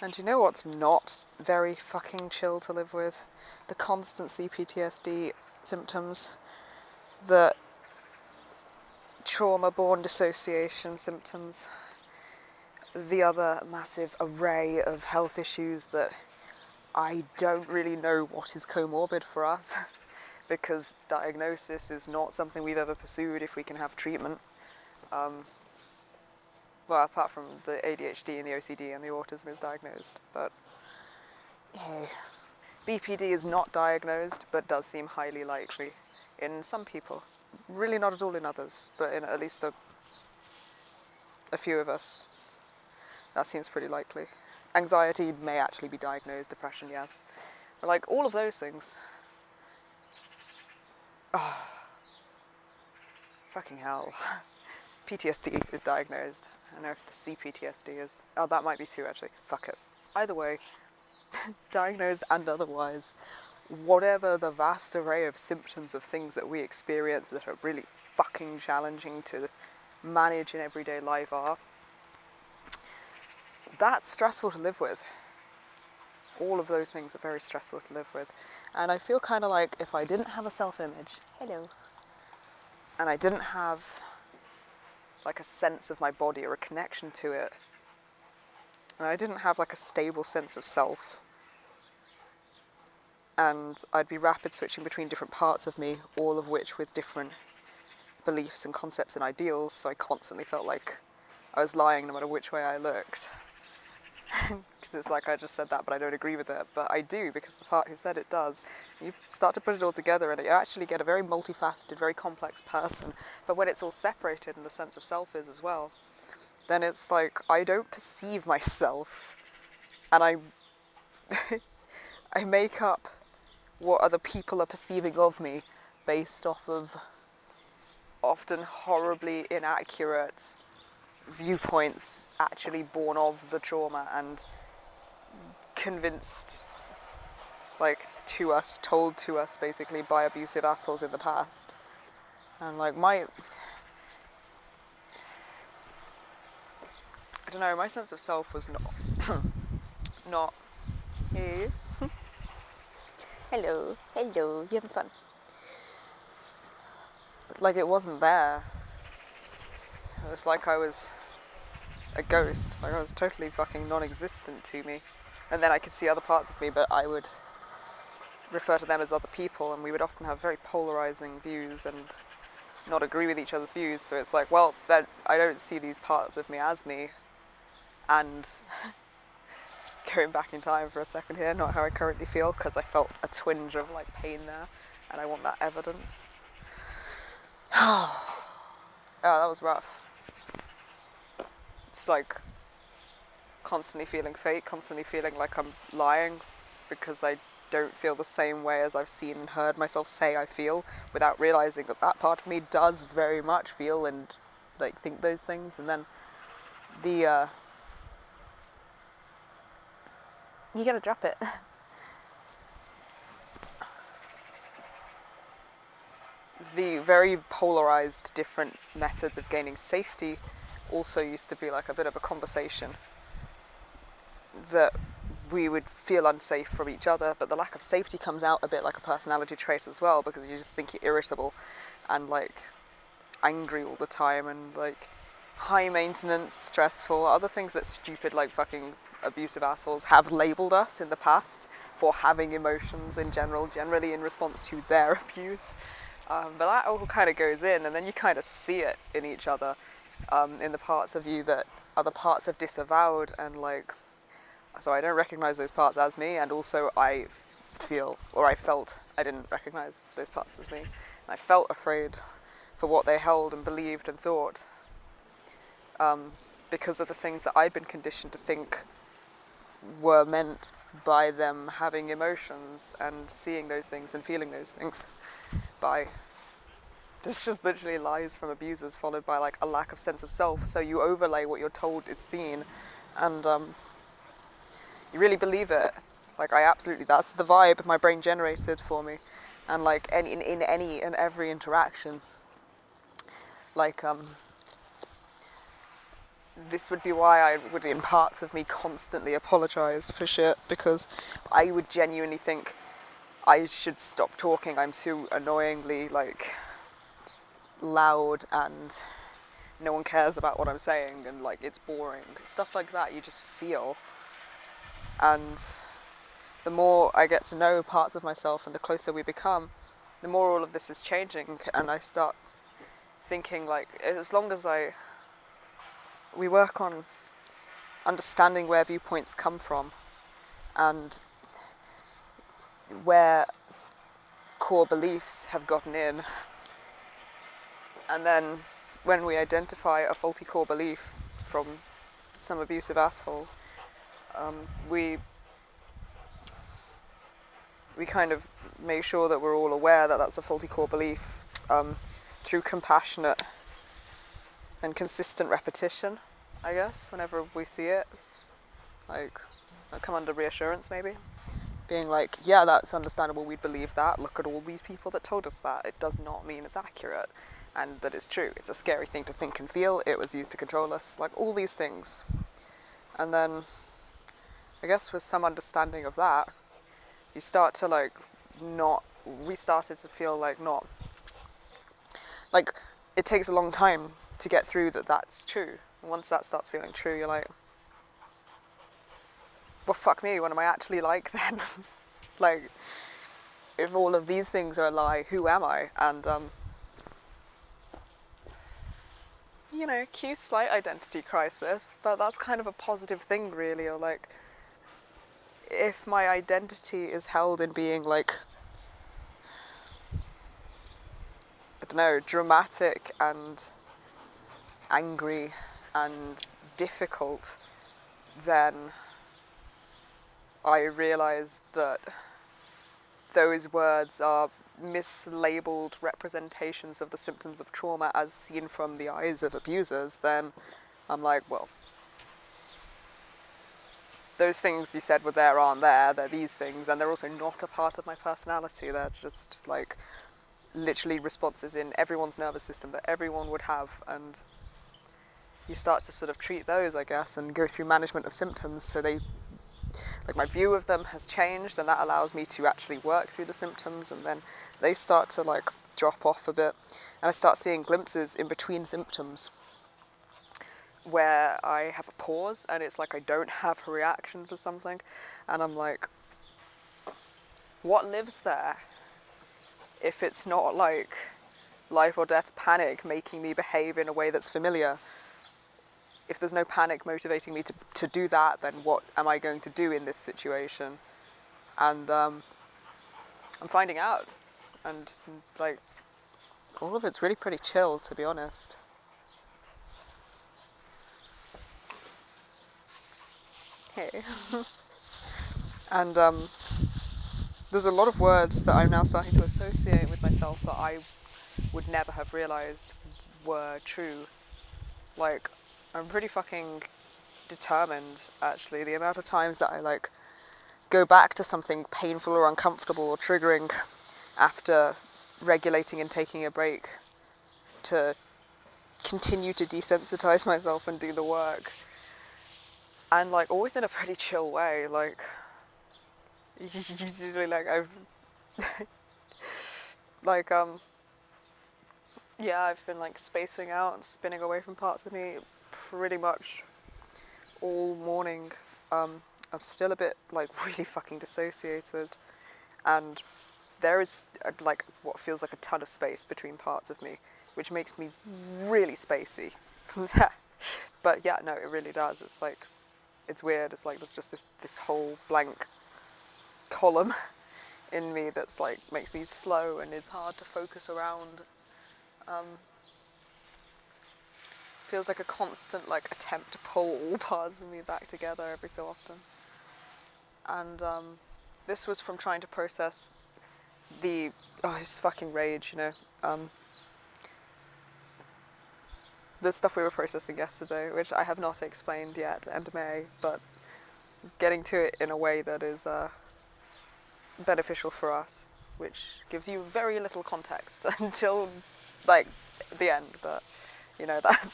And you know what's not very fucking chill to live with? The constant CPTSD symptoms, the trauma-born dissociation symptoms, the other massive array of health issues that I don't really know what is comorbid for us because diagnosis is not something we've ever pursued if we can have treatment. Well, apart from the ADHD and the OCD and the autism is diagnosed, but hey, BPD is not diagnosed, but does seem highly likely in some people. Really not at all in others, but in at least a few of us. That seems pretty likely. Anxiety may actually be diagnosed, depression, yes. But like all of those things. Oh, fucking hell. PTSD is diagnosed. I don't know if the CPTSD is. Oh, that might be too actually. Fuck it. Either way, diagnosed and otherwise, whatever the vast array of symptoms of things that we experience that are really fucking challenging to manage in everyday life are, that's stressful to live with. All of those things are very stressful to live with. And I feel kind of like if I didn't have a self-image, hello, and I didn't have like a sense of my body or a connection to it, and I didn't have like a stable sense of self, and I'd be rapid switching between different parts of me, all of which with different beliefs and concepts and ideals, so I constantly felt like I was lying no matter which way I looked. Because it's like I just said that but I don't agree with it, but I do because the part who said it does. You start to put it all together and you actually get a very multifaceted, very complex person, but when it's all separated and the sense of self is as well, then it's like I don't perceive myself and I make up what other people are perceiving of me based off of often horribly inaccurate viewpoints actually born of the trauma and convinced, like, to us, told to us basically by abusive assholes in the past. And like my sense of self was not hey. hello, you having fun? Like it wasn't there. It was like I was a ghost, like I was totally fucking non-existent to me. And then I could see other parts of me, but I would refer to them as other people, and we would often have very polarizing views and not agree with each other's views. So it's like, well, then I don't see these parts of me as me. And going back in time for a second here, not how I currently feel, because I felt a twinge of like pain there, and I want that evident. Yeah, that was rough. It's like constantly feeling fake, constantly feeling like I'm lying because I don't feel the same way as I've seen and heard myself say I feel, without realizing that that part of me does very much feel and like think those things. And then the you gotta drop it. The very polarized different methods of gaining safety also used to be like a bit of a conversation that we would feel unsafe from each other, but the lack of safety comes out a bit like a personality trait as well, because you just think you're irritable and like angry all the time and like high maintenance, stressful, other things that stupid like fucking abusive assholes have labelled us in the past for having emotions in generally in response to their abuse. But that all kind of goes in, and then you kind of see it in each other, in the parts of you that other parts have disavowed, and like, so I don't recognize those parts as me, and also I felt I didn't recognize those parts as me. And I felt afraid for what they held and believed and thought, because of the things that I'd been conditioned to think were meant by them having emotions and seeing those things and feeling those things. This just literally lies from abusers, followed by like a lack of sense of self. So you overlay what you're told is seen, and you really believe it. Like I absolutely, that's the vibe my brain generated for me, and like in any and every interaction, like this would be why I would, in parts of me, constantly apologise for shit, because I would genuinely think I should stop talking. I'm too annoyingly, like, loud, and no one cares about what I'm saying, and, like, it's boring. Stuff like that you just feel. And the more I get to know parts of myself and the closer we become, the more all of this is changing, and I start thinking, like, as long as we work on understanding where viewpoints come from and where core beliefs have gotten in, and then when we identify a faulty core belief from some abusive asshole, we kind of make sure that we're all aware that that's a faulty core belief, through compassionate and consistent repetition, I guess, whenever we see it. Like, come under reassurance, maybe. Being like, yeah, that's understandable, we'd believe that. Look at all these people that told us that. It does not mean it's accurate and that it's true. It's a scary thing to think and feel. It was used to control us. Like, all these things. And then, I guess with some understanding of that, you start to, like, we started to feel like it takes a long time to get through that's true. And once that starts feeling true, you're like, well, fuck me, what am I actually like then? Like, if all of these things are a lie, who am I? And, cue slight identity crisis, but that's kind of a positive thing, really. Or, like, if my identity is held in being, like, I don't know, dramatic and angry and difficult, then I realise that those words are mislabeled representations of the symptoms of trauma as seen from the eyes of abusers. Then I'm like, well, those things you said were there aren't there, they're these things, and they're also not a part of my personality. They're just, like, literally responses in everyone's nervous system that everyone would have, and you start to sort of treat those, I guess, and go through management of symptoms, so my view of them has changed, and that allows me to actually work through the symptoms, and then they start to, like, drop off a bit, and I start seeing glimpses in between symptoms where I have a pause, and it's like I don't have a reaction for something, and I'm like, what lives there if it's not, like, life or death panic making me behave in a way that's familiar? If there's no panic motivating me to do that, then what am I going to do in this situation? And I'm finding out, and, like, all of it's really pretty chill, to be honest. Hey. And there's a lot of words that I'm now starting to associate with myself that I would never have realised were true. Like, I'm pretty fucking determined, actually. The amount of times that I, like, go back to something painful or uncomfortable or triggering after regulating and taking a break to continue to desensitize myself and do the work. And, like, always in a pretty chill way. Like, usually, like, I've like, yeah, I've been, like, spacing out and spinning away from parts of me pretty much all morning. I'm still a bit, like, really fucking dissociated, and there is, like, what feels like a ton of space between parts of me, which makes me really spacey. But yeah, no, it really does. It's like, it's weird. It's like there's just this whole blank column in me that's, like, makes me slow and is hard to focus around. Feels like a constant, like, attempt to pull all parts of me back together every so often. And this was from trying to process this fucking rage, the stuff we were processing yesterday, which I have not explained yet and may, but getting to it in a way that is beneficial for us, which gives you very little context until, like, the end, but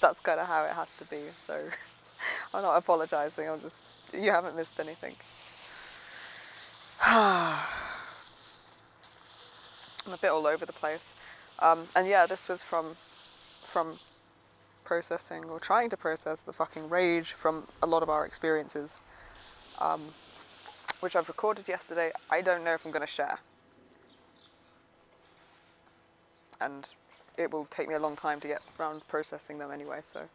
that's kind of how it has to be. So I'm not apologising, you haven't missed anything. I'm a bit all over the place. And yeah, this was from processing, or trying to process, the fucking rage from a lot of our experiences, which I've recorded yesterday. I don't know if I'm going to share. And it will take me a long time to get around processing them anyway, so.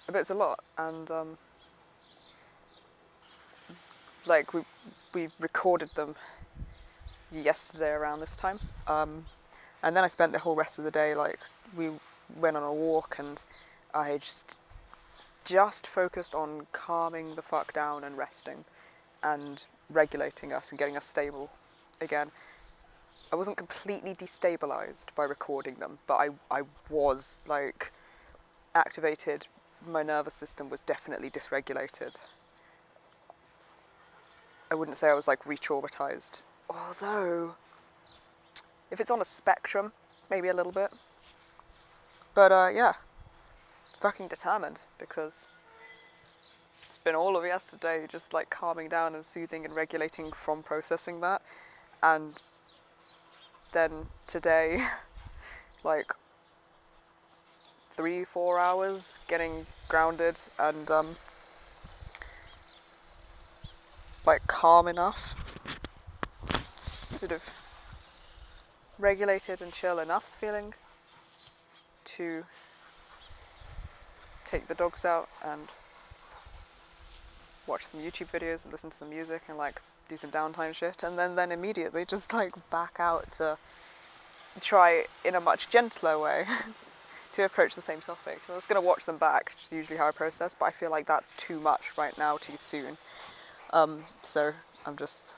But it's a lot, and like we recorded them yesterday around this time, and then I spent the whole rest of the day, like, we went on a walk, and I just focused on calming the fuck down and resting and regulating us and getting us stable again. I wasn't completely destabilized by recording them, but I was, like, activated. My nervous system was definitely dysregulated. I wouldn't say I was, like, re-traumatized, although if it's on a spectrum, maybe a little bit. But yeah, fucking determined, because it's been all of yesterday just, like, calming down and soothing and regulating from processing that, and then today, like, 3-4 hours getting grounded and like, calm enough, sort of regulated and chill enough feeling to take the dogs out and watch some YouTube videos and listen to some music and, like, do some downtime shit, and then immediately just, like, back out to try in a much gentler way to approach the same topic. I was going to watch them back, which is usually how I process, but I feel like that's too much right now, too soon. So I'm just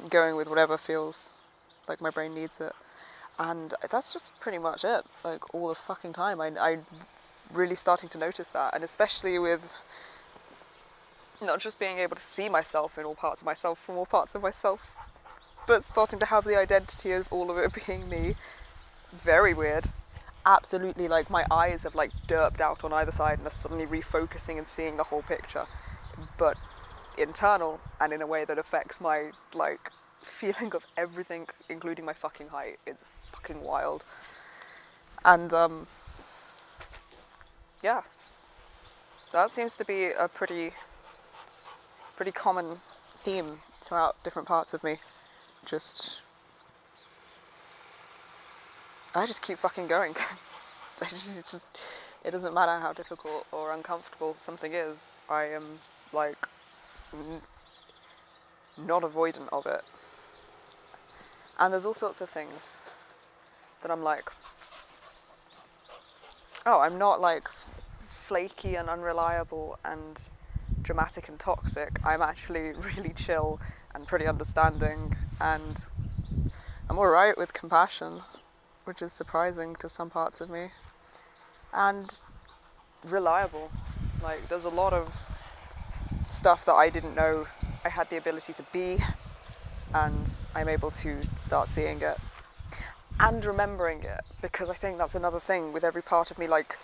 going with whatever feels like my brain needs it. And that's just pretty much it, like, all the fucking time. I'm really starting to notice that, and especially with not just being able to see myself in all parts of myself from all parts of myself, but starting to have the identity of all of it being me. Very weird. Absolutely, like, my eyes have, like, derped out on either side and are suddenly refocusing and seeing the whole picture, but internal, and in a way that affects my, like, feeling of everything, including my fucking height. It's fucking wild. And yeah, that seems to be a pretty common theme throughout different parts of me. I just keep fucking going. It doesn't matter how difficult or uncomfortable something is. I am, like, not avoidant of it. And there's all sorts of things that I'm like, oh, I'm not, like, flaky and unreliable and dramatic and toxic. I'm actually really chill and pretty understanding, and I'm alright with compassion, which is surprising to some parts of me, and reliable. Like, there's a lot of stuff that I didn't know I had the ability to be, and I'm able to start seeing it and remembering it, because I think that's another thing with every part of me. Like,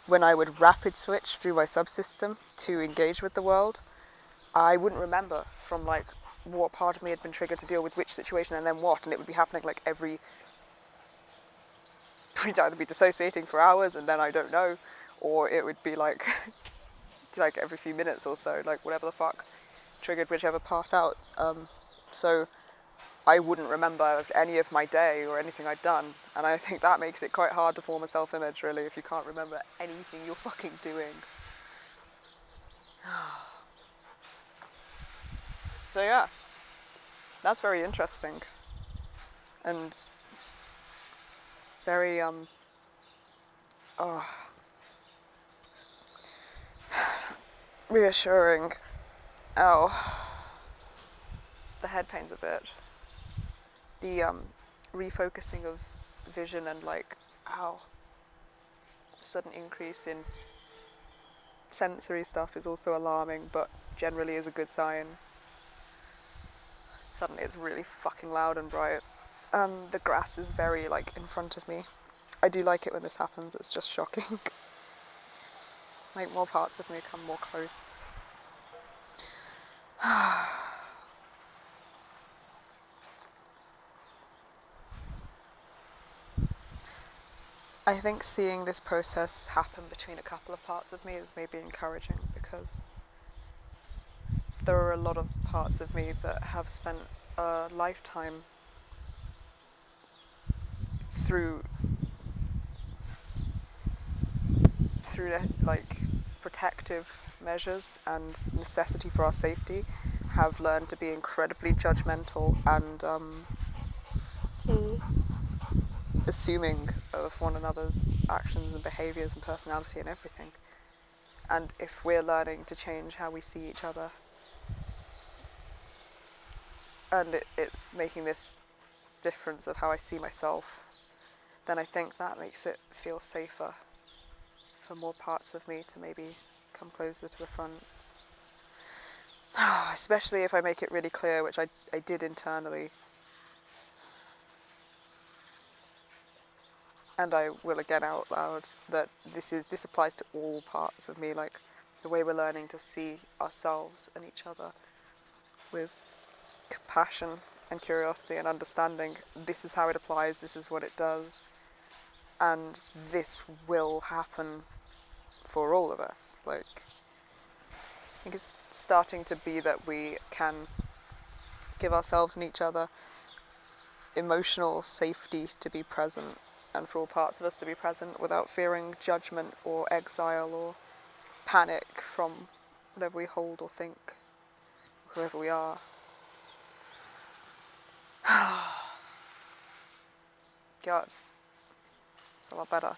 when I would rapid switch through my subsystem to engage with the world, I wouldn't remember from, like, what part of me had been triggered to deal with which situation and then what, and it would be happening, like, we'd either be dissociating for hours and then I don't know, or it would be like like every few minutes or so, like, whatever the fuck triggered whichever part out. So I wouldn't remember any of my day or anything I'd done, and I think that makes it quite hard to form a self-image, really, if you can't remember anything you're fucking doing. So yeah, that's very interesting and very reassuring. Ow, the head pain's a bit. The refocusing of vision and, like, sudden increase in sensory stuff is also alarming, but generally is a good sign. Suddenly it's really fucking loud and bright. The grass is very, like, in front of me. I do like it when this happens, it's just shocking. make more parts of me come more close. I think seeing this process happen between a couple of parts of me is maybe encouraging, because there are a lot of parts of me that have spent a lifetime through like protective measures and necessity for our safety, have learned to be incredibly judgmental and assuming of one another's actions and behaviours and personality and everything. And if we're learning to change how we see each other, and it's making this difference of how I see myself, then I think that makes it feel safer for more parts of me to maybe come closer to the front. Especially if I make it really clear, which I did internally, and I will again out loud, that this applies to all parts of me, like the way we're learning to see ourselves and each other with compassion and curiosity and understanding. This is how it applies, this is what it does, and this will happen for all of us. Like, I think it's starting to be that we can give ourselves and each other emotional safety to be present, and for all parts of us to be present without fearing judgment or exile or panic from whatever we hold or think, whoever we are. God, it's a lot better.